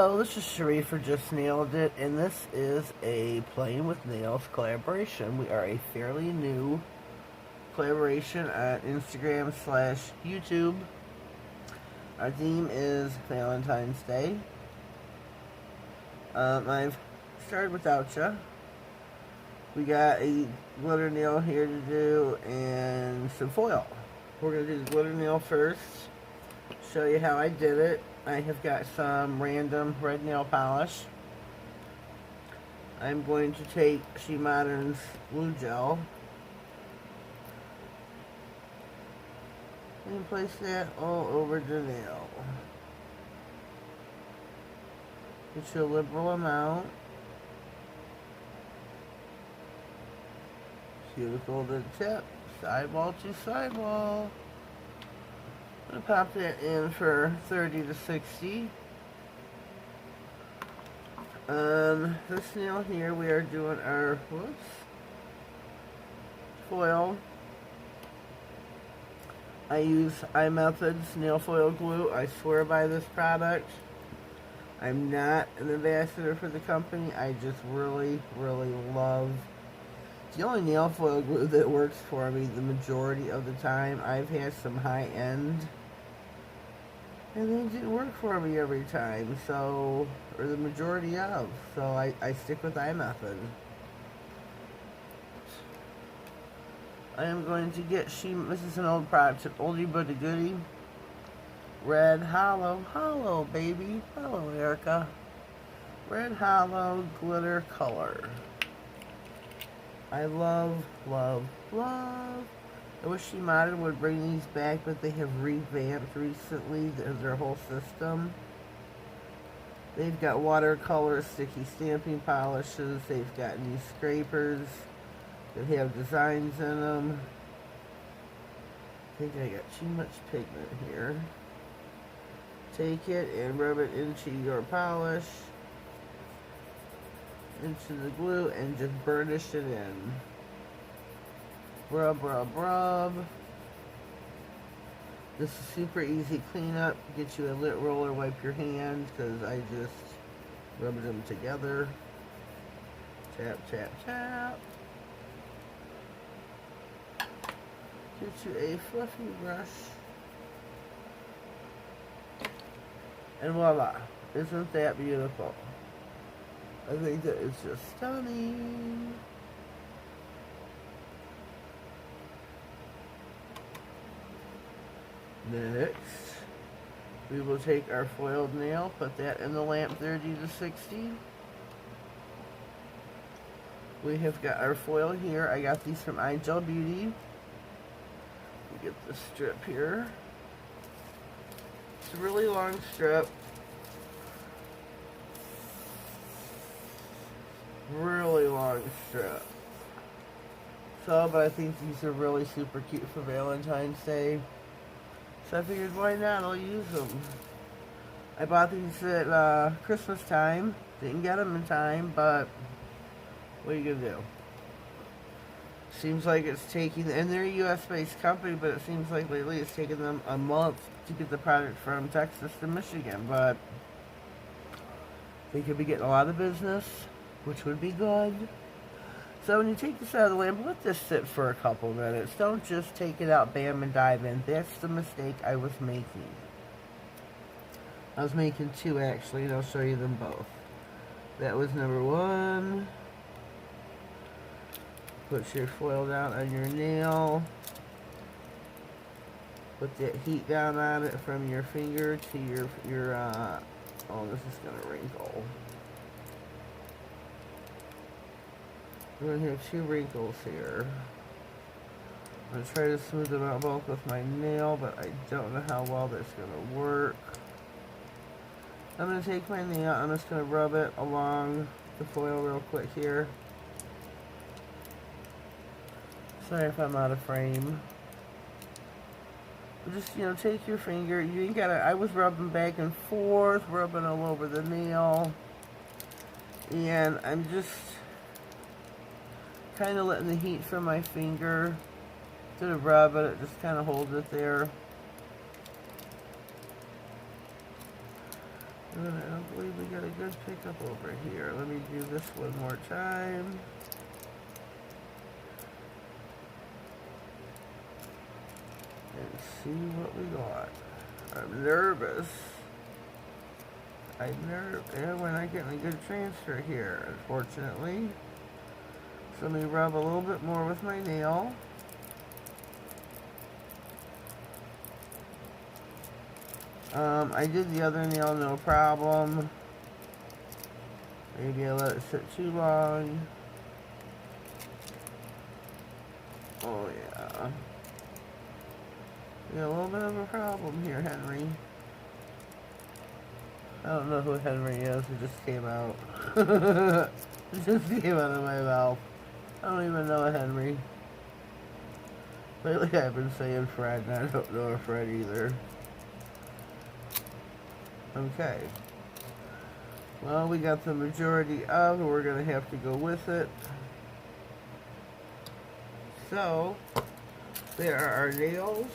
Hello, this is Sharif for Just Nailed It, and this is a Playing with Nails collaboration. We are a fairly new collaboration on Instagram / YouTube. Our theme is Valentine's Day. I've started without ya. We got a glitter nail here to do and some foil. We're going to do the glitter nail first. Show you how I did it. I have got some random red nail polish. I'm going to take She Modern's glue gel and place that all over the nail. Get you a liberal amount. Cuticle to the tip, sidewall to sidewall. I'm going to pop that in for 30 to 60. This nail here, we are doing our, foil. I use iMethods nail foil glue. I swear by this product. I'm not an ambassador for the company. I just really, really love the only nail foil glue that works for me the majority of the time. I've had some high-end, and they didn't work for me every time, so, or the majority of, so I stick with iMethod. I am going to get this is an old product, an oldie but a goodie. Red Hollow, baby. Hello, Erica. Red Hollow glitter color. I love, love, love. I wish She Modern would bring these back, but they have revamped recently their whole system. They've got watercolor, sticky stamping polishes. They've got new scrapers that have designs in them. I think I got too much pigment here. Take it and rub it into your polish, into the glue, and just burnish it in. Rub, rub, rub. This is super easy cleanup. Get you a lint roller, wipe your hands, because I just rubbed them together. Tap, tap, tap. Get you a fluffy brush. And voila. Isn't that beautiful? I think that is just stunning. Next, we will take our foiled nail, put that in the lamp 30 to 60. We have got our foil here. I got these from iGel Beauty. We get the strip here. It's a really long strip. Really long strip. So, but I think these are really super cute for Valentine's Day. So I figured, why not? I'll use them. I bought these at Christmas time. Didn't get them in time, but what are you gonna do? Seems like it's taking, and they're a US-based company, but it seems like lately it's taken them a month to get the product from Texas to Michigan. But they could be getting a lot of business, which would be good. So when you take this out of the lamp, let this sit for a couple minutes. Don't just take it out, bam, and dive in. That's the mistake I was making. I was making two, actually, and I'll show you them both. That was number one. Put your foil down on your nail. Put that heat down on it from your finger to your oh, this is going to wrinkle. We're going to have two wrinkles here. I'm going to try to smooth them out both with my nail, but I don't know how well that's going to work. I'm going to take my nail, I'm just going to rub it along the foil real quick here. Sorry if I'm out of frame. But just, you know, take your finger. You ain't gotta, I was rubbing back and forth, rubbing all over the nail. And I'm just kind of letting the heat from my finger to the rub it, just kind of hold it there. And I don't believe we got a good pickup over here. Let me do this one more time. And see what we got. I'm nervous. Yeah, we're not getting a good transfer here, unfortunately. So let me rub a little bit more with my nail. I did the other nail, no problem. Maybe I let it sit too long. Oh yeah. Yeah, a little bit of a problem here, Henry. I don't know who Henry is, it just came out. It just came out of my mouth. I don't even know a Henry. Lately I've been saying Fred, and I don't know a Fred either. Okay. Well, we got the majority of, and we're going to have to go with it. So, there are our nails.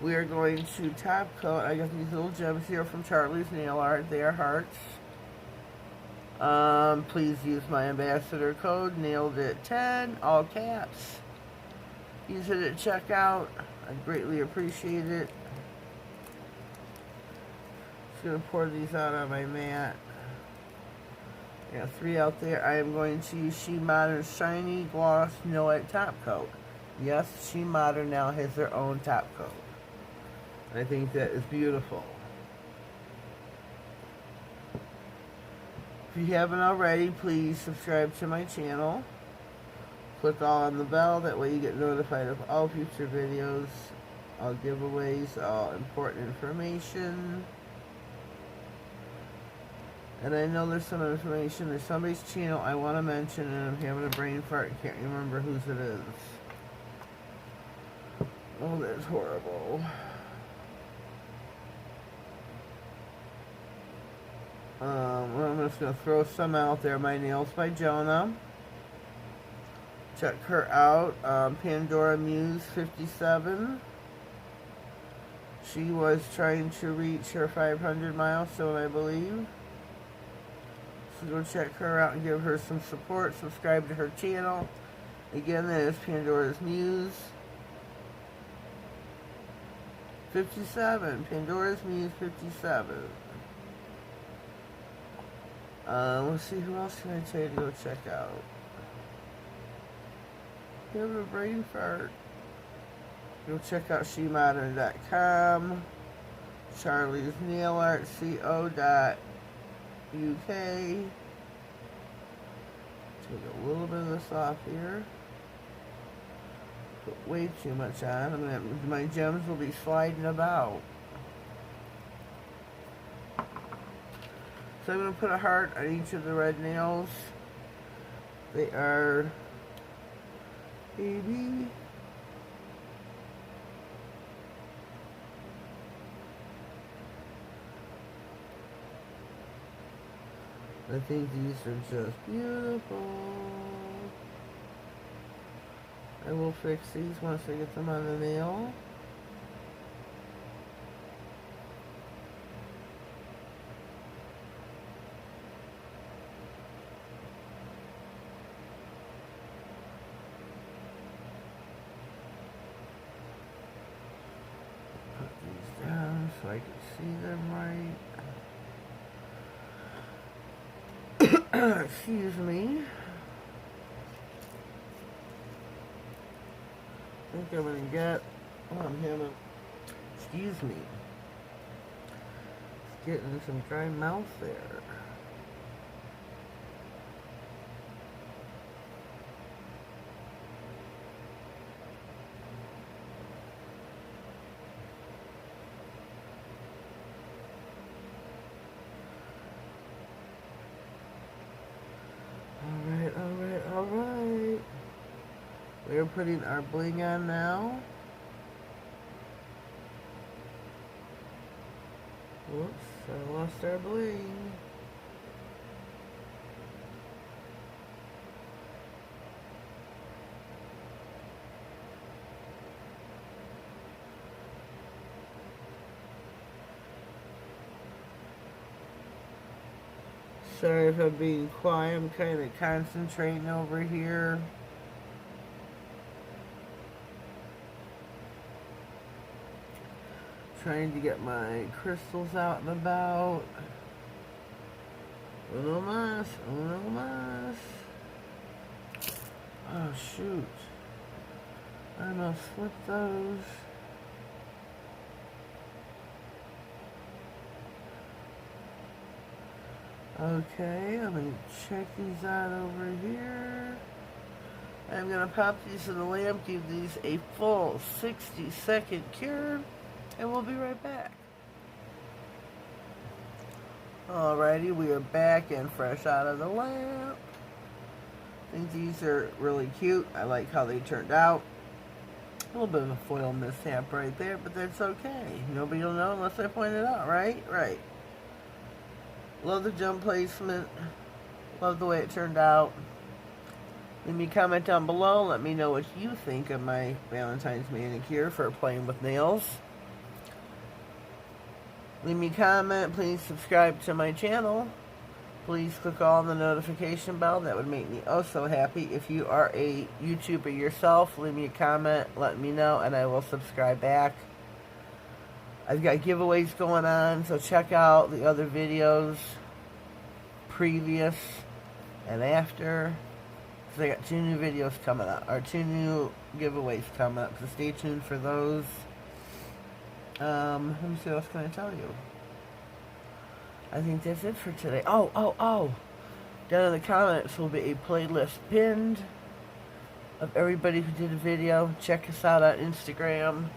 We are going to top coat. I got these little gems here from Charlie's Nail Art. They are hearts. Please use my ambassador code, NAILEDIT10, all caps. Use it at checkout. I greatly appreciate it. Just going to pour these out on my mat. I got 3 out there. I am going to use She Modern Shiny Gloss No White Top Coat. Yes, She Modern now has their own top coat. I think that is beautiful. If you haven't already, please subscribe to my channel. Click all on the bell, that way you get notified of all future videos, all giveaways, all important information. And I know there's some information, there's somebody's channel I want to mention, and I'm having a brain fart, can't remember whose it is. Oh, that's horrible. I'm just going to throw some out there. My Nails by Jonah. Check her out. Pandora Muse 57. She was trying to reach her 500 milestone, I believe. So go check her out and give her some support. Subscribe to her channel. Again, that is Pandora's Muse 57. Pandora's Muse 57. Let's see, who else can I tell you to go check out? You have a brain fart. Go check out SheModern.com, Charlie's Nail Art, co.uk. Take a little bit of this off here. Put way too much on. My gems will be sliding about. So I'm going to put a heart on each of the red nails. They are baby. I think these are just beautiful. I will fix these once I get them on the nail. So I can see them right. Excuse me. I think I'm gonna get. Oh, I'm having. Excuse me. Getting some dry mouth there. Alright. We're putting our bling on now. Whoops, I lost our bling. Sorry if I'm being quiet. I'm kind of concentrating over here. Trying to get my crystals out and about. Uno más, uno más. Oh shoot. I almost flipped those. Okay, let me check these out over here. I'm going to pop these in the lamp, give these a full 60-second cure, and we'll be right back. Alrighty, we are back and fresh out of the lamp. I think these are really cute. I like how they turned out. A little bit of a foil mishap right there, but that's okay. Nobody will know unless I point it out, right? Right. Love the gem placement. Love the way it turned out. Leave me a comment down below. Let me know what you think of my Valentine's manicure for playing with nails. Leave me a comment. Please subscribe to my channel. Please click on the notification bell. That would make me oh so happy. If you are a YouTuber yourself, leave me a comment. Let me know and I will subscribe back. I've got giveaways going on, so check out the other videos, previous and after. Because I got 2 new videos coming up, or 2 new giveaways coming up, so stay tuned for those. Let me see what else can I tell you. I think that's it for today. Oh. Down in the comments will be a playlist pinned of everybody who did a video. Check us out on Instagram.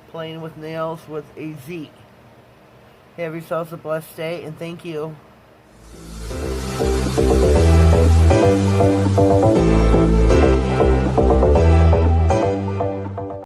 Playing with Nails with a Z. Have yourselves a blessed day, and thank you.